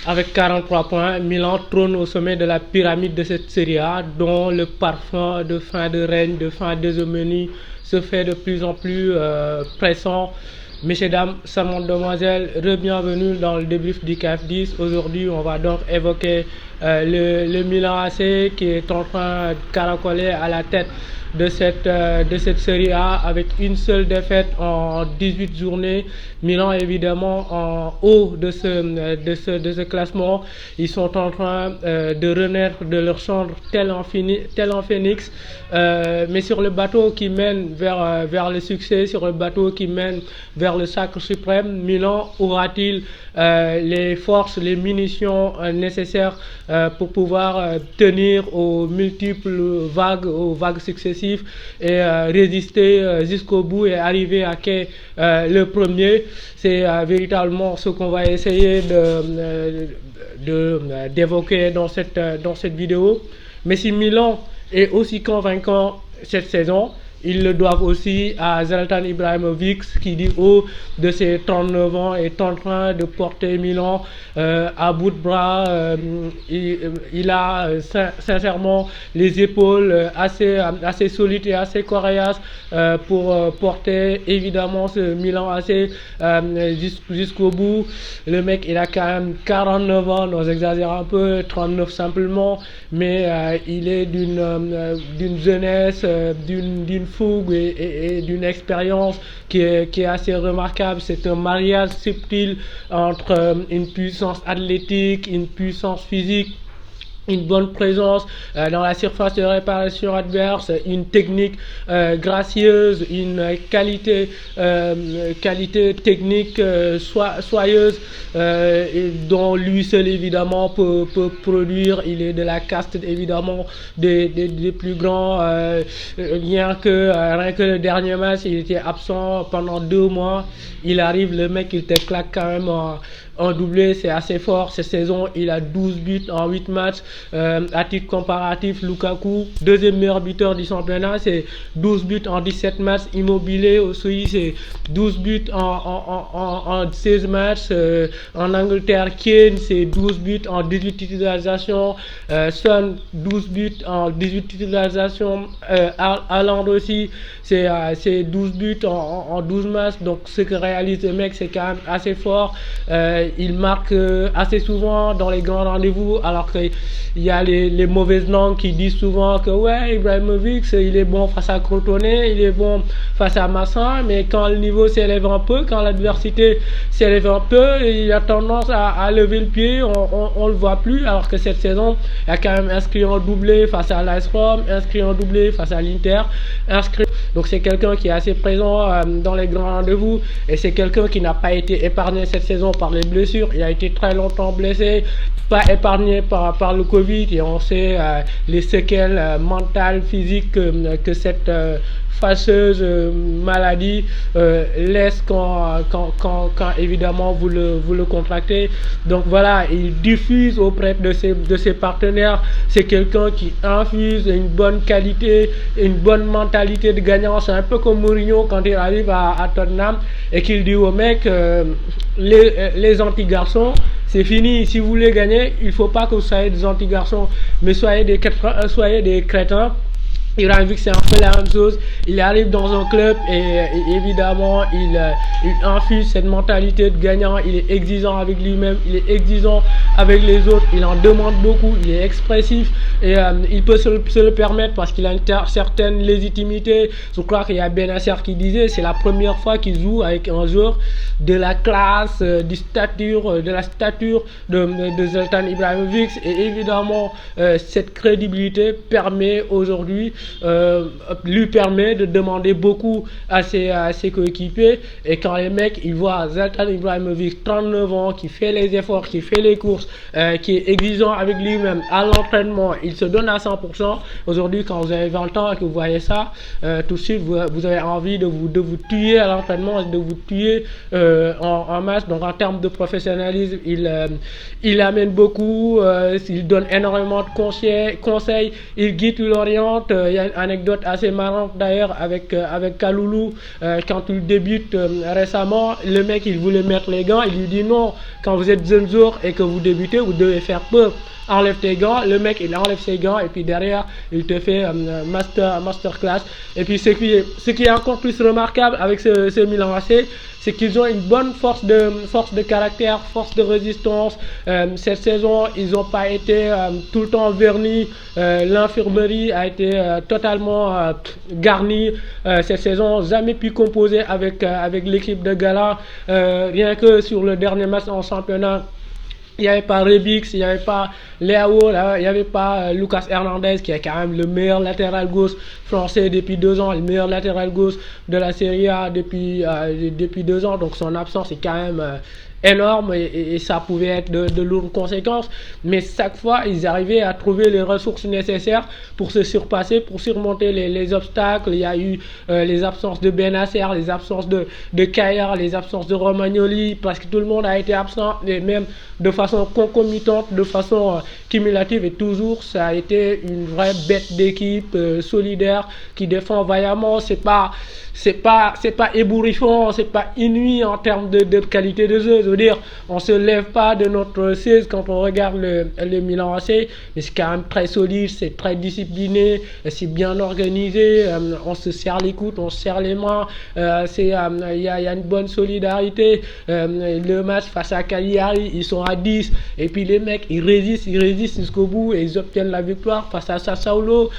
Avec 43 points, Milan trône au sommet de la pyramide de cette Serie A, dont le parfum de fin de règne, de fin d'hégémonie se fait de plus en plus pressant. Messieurs, dames, charmantes demoiselles, bienvenue dans le débrief du CAF 10. Aujourd'hui, on va donc évoquer le Milan AC qui est en train de caracoler à la tête de cette Serie A avec une seule défaite en 18 journées. Milan évidemment en haut de ce classement. Ils sont en train de renaître de leur chambre tel un phénix, mais sur le bateau qui mène vers le succès, sur le bateau qui mène vers le sacre suprême, Milan aura-t-il les forces, les munitions nécessaires pour pouvoir tenir aux multiples vagues, aux vagues successives et résister jusqu'au bout et arriver à quai le premier. C'est véritablement ce qu'on va essayer d'évoquer dans cette vidéo. Mais si Milan est aussi convaincant cette saison, ils le doivent aussi à Zlatan Ibrahimovic qui du haut de ses 39 ans est en train de porter Milan à bout de bras. Il a sincèrement les épaules assez solides et assez coriaces pour porter évidemment ce Milan assez jusqu'au bout. Le mec il a quand même 49 ans, non j'exagère un peu, 39 simplement, mais il est d'une jeunesse, d'une fougue et d'une expérience qui est assez remarquable. C'est un mariage subtil entre une puissance athlétique, une puissance physique, une bonne présence dans la surface de réparation adverse, une technique gracieuse, une qualité technique soyeuse dont lui seul évidemment peut produire. Il est de la caste évidemment des plus grands, rien que le dernier match il était absent pendant 2 mois. Il arrive, le mec il te claque quand même en doublé, c'est assez fort. Cette saison, il a 12 buts en 8 matchs. À titre comparatif, Lukaku, deuxième meilleur buteur du championnat, c'est 12 buts en 17 matchs. Immobilier aussi, c'est 12 buts en 16 matchs. En Angleterre, Kane, c'est 12 buts en 18 titularisations. Son, 12 buts en 18 titularisations. Haaland aussi, c'est 12 buts en 12 matchs. Donc, ce que réalise le mec, c'est quand même assez fort. Il marque assez souvent dans les grands rendez-vous, alors qu'il y a les mauvaises langues qui disent souvent que ouais, Ibrahimovic il est bon face à Crotone, il est bon face à Massin, mais quand le niveau s'élève un peu, quand l'adversité s'élève un peu, il a tendance à lever le pied, on le voit plus, alors que cette saison, il a quand même inscrit en doublé face à l'AS Rome, inscrit en doublé face à l'Inter, donc c'est quelqu'un qui est assez présent dans les grands rendez-vous, et c'est quelqu'un qui n'a pas été épargné cette saison par les blessures. Il a été très longtemps blessé, pas épargné par le Covid, et on sait les séquelles mentales, physiques que cette fâcheuse maladie laisse quand évidemment vous le contractez. Donc voilà, il diffuse auprès de ses partenaires. C'est quelqu'un qui infuse une bonne qualité, une bonne mentalité de gagnant. C'est un peu comme Mourinho quand il arrive à Tottenham et qu'il dit aux mecs les anti-garçons, c'est fini. Si vous voulez gagner, il ne faut pas que vous soyez des anti-garçons, mais soyez des crétins. Ibrahimovic, c'est un peu la même chose. Il arrive dans un club et évidemment il infuse cette mentalité de gagnant. Il est exigeant avec lui-même, il est exigeant avec les autres, il en demande beaucoup, il est expressif et il peut se le permettre parce qu'il a une certaine légitimité. Je crois qu'il y a Benacer qui disait c'est la première fois qu'il joue avec un joueur de la classe, de la stature de Zlatan Ibrahimovic, et évidemment cette crédibilité permet aujourd'hui lui permet de demander beaucoup à ses coéquipiers. Et quand les mecs ils voient Zlatan Ibrahimovic, 39 ans, qui fait les efforts, qui fait les courses, qui est exigeant avec lui-même à l'entraînement, il se donne à 100%. Aujourd'hui, quand vous avez 20 ans et que vous voyez ça, tout de suite vous avez envie de vous tuer à l'entraînement, de vous tuer en match. Donc en termes de professionnalisme, il amène beaucoup, il donne énormément de conseils, il guide, il oriente. Il y a une anecdote assez marrante d'ailleurs avec Kaloulou, quand il débute récemment, le mec il voulait mettre les gants, il lui dit non, quand vous êtes jeune joueur et que vous débutez débuter, vous devez faire peur. Enlève tes gants, le mec il enlève ses gants et puis derrière il te fait masterclass. Et puis ce qui est encore plus remarquable avec ce Milan AC, c'est qu'ils ont une bonne force de caractère, force de résistance. Cette saison, ils n'ont pas été tout le temps vernis. L'infirmerie a été totalement garnie. Cette saison, jamais pu composer avec l'équipe de Gala. Rien que sur le dernier match en championnat, il n'y avait pas Rebix, il n'y avait pas Leao, il n'y avait pas Lucas Hernandez qui est quand même le meilleur latéral gauche français depuis 2 ans, le meilleur latéral gauche de la Serie A depuis 2 ans. Donc son absence est quand même énorme et ça pouvait être de lourdes conséquences. Mais chaque fois, ils arrivaient à trouver les ressources nécessaires pour se surpasser, pour surmonter les obstacles. Il y a eu les absences de Benacer, les absences de Kayer, les absences de Romagnoli, parce que tout le monde a été absent, et même de façon concomitante, de façon cumulative, et toujours ça a été une vraie bête d'équipe solidaire qui défend vaillamment. C'est pas ébouriffant, c'est pas inouï en termes de qualité de jeu. Je veux dire, on se lève pas de notre siège quand on regarde le Milan AC, mais c'est quand même très solide, c'est très discipliné, c'est bien organisé, on se serre les coudes, on se serre les mains, il y a une bonne solidarité. Le match face à Cagliari, ils sont à 10, et puis les mecs, ils résistent jusqu'au bout, et ils obtiennent la victoire face à Sassuolo,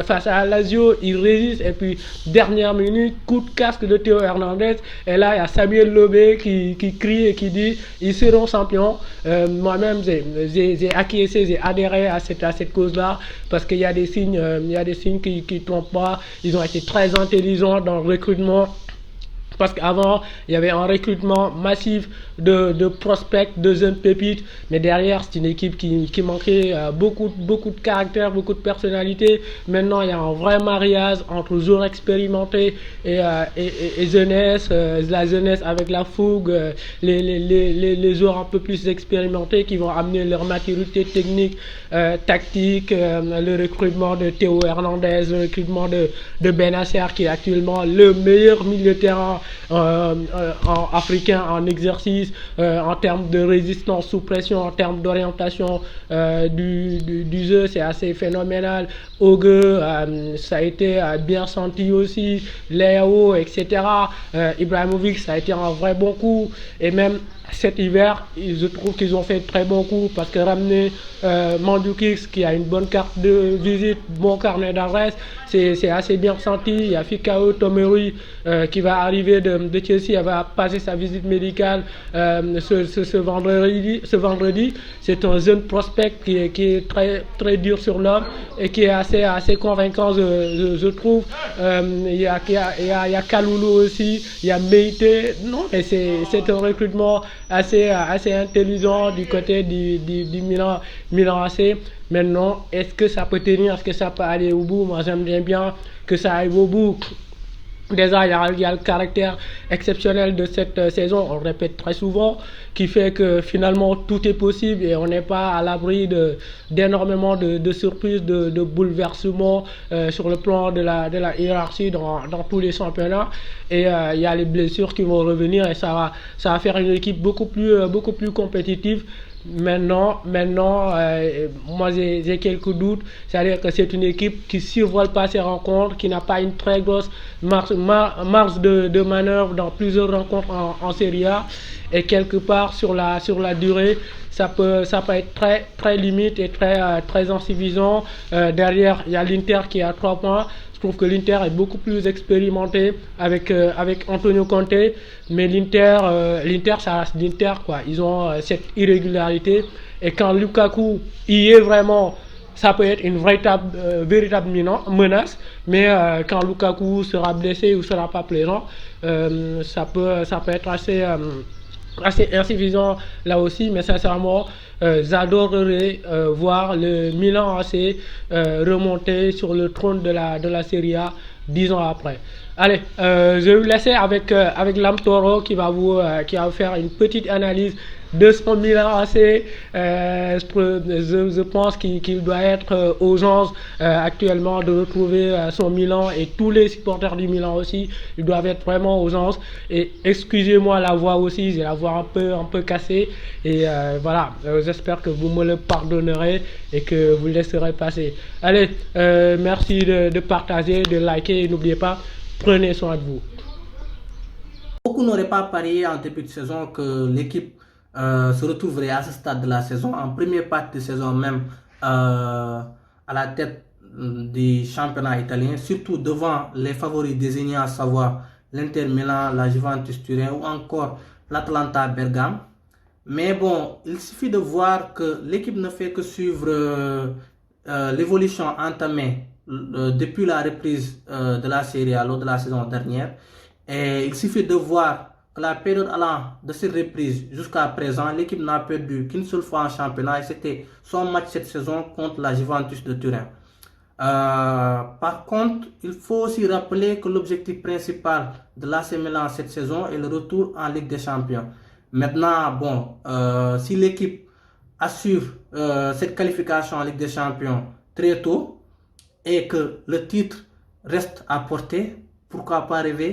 face à Lazio, ils résistent, et puis dernière minute, coup de casque de Théo Hernandez, et là il y a Samuel Lobé qui crie et qui dit ils seront champions. Moi-même j'ai acquiescé, j'ai adhéré à cette cause-là, parce qu'il y a des signes, qui trompent pas. Ils ont été très intelligents dans le recrutement. Parce qu'avant, il y avait un recrutement massif de prospects, de jeunes pépites. Mais derrière, c'est une équipe qui manquait beaucoup de caractère, beaucoup de personnalité. Maintenant, il y a un vrai mariage entre joueurs expérimentés et jeunesse. La jeunesse avec la fougue. Les joueurs un peu plus expérimentés qui vont amener leur maturité technique, tactique. Le recrutement de Théo Hernandez, le recrutement de Benacer, qui est actuellement le meilleur milieu de terrain en africain en exercice, en termes de résistance sous pression, en termes d'orientation du jeu, c'est assez phénoménal. Ogue, ça a été bien senti aussi, Léo, etc. Ibrahimovic, ça a été un vrai bon coup, et même cet hiver, je trouve qu'ils ont fait très bon coup, parce que ramener Mandzukic, qui a une bonne carte de visite, bon carnet d'adresse, c'est assez bien senti. Il y a Fikao Tomori qui va arriver de Chelsea, elle va passer sa visite médicale ce vendredi. C'est un jeune prospect qui est très dur sur l'homme et qui est assez convaincant, je trouve. Il y a Kalulu aussi, il y a Meite. Non, mais c'est un recrutement assez intelligent du côté du Milan AC. Maintenant, est-ce que ça peut tenir, est-ce que ça peut aller au bout? Moi, j'aimerais bien que ça aille au bout. Déjà, il y a le caractère exceptionnel de cette saison, on le répète très souvent, qui fait que finalement tout est possible et on n'est pas à l'abri d'énormément de surprises, de bouleversements sur le plan de la hiérarchie dans tous les championnats. Et il y a les blessures qui vont revenir et ça va faire une équipe beaucoup plus compétitive. Maintenant, moi j'ai quelques doutes, c'est-à-dire que c'est une équipe qui survole pas ses rencontres, qui n'a pas une très grosse marge de manœuvre dans plusieurs rencontres en Serie A, et quelque part sur la durée, ça peut être très limite et très insuffisant. Derrière, il y a l'Inter qui est à 3 points. Je trouve que l'Inter est beaucoup plus expérimenté avec Antonio Conte, mais l'Inter ça reste l'Inter, quoi. Ils ont cette irrégularité, et quand Lukaku y est vraiment, ça peut être une véritable menace, mais quand Lukaku sera blessé ou sera pas présent, ça peut être assez insuffisant là aussi. Mais sincèrement, j'adorerais voir le Milan AC remonter sur le trône de la Serie A 10 ans après. Allez, je vais vous laisser avec Lam Toro qui va vous faire une petite analyse de son Milan AC. Je pense qu'il doit être aux gens actuellement de retrouver son Milan, et tous les supporters du Milan aussi, ils doivent être vraiment aux gens. Et excusez-moi la voix aussi, j'ai la voix un peu cassée. Et voilà, j'espère que vous me le pardonnerez et que vous le laisserez passer. Allez, merci de partager, de liker, et n'oubliez pas, prenez soin de vous. Beaucoup n'auraient pas parié en début de saison que l'équipe se retrouverait à ce stade de la saison, en première partie de saison même, à la tête du championnat italien, surtout devant les favoris désignés, à savoir l'Inter Milan, la Juventus Turin ou encore l'Atalanta Bergame. Mais bon, il suffit de voir que l'équipe ne fait que suivre l'évolution entamée depuis la reprise de la Serie A lors de la saison dernière. Et il suffit de voir que la période allant de cette reprise jusqu'à présent, l'équipe n'a perdu qu'une seule fois en championnat, et c'était son match cette saison contre la Juventus de Turin. Par contre, il faut aussi rappeler que l'objectif principal de l'AC Milan cette saison est le retour en Ligue des Champions. Maintenant, bon, si l'équipe assure cette qualification en Ligue des Champions très tôt et que le titre reste à portée, pourquoi pas rêver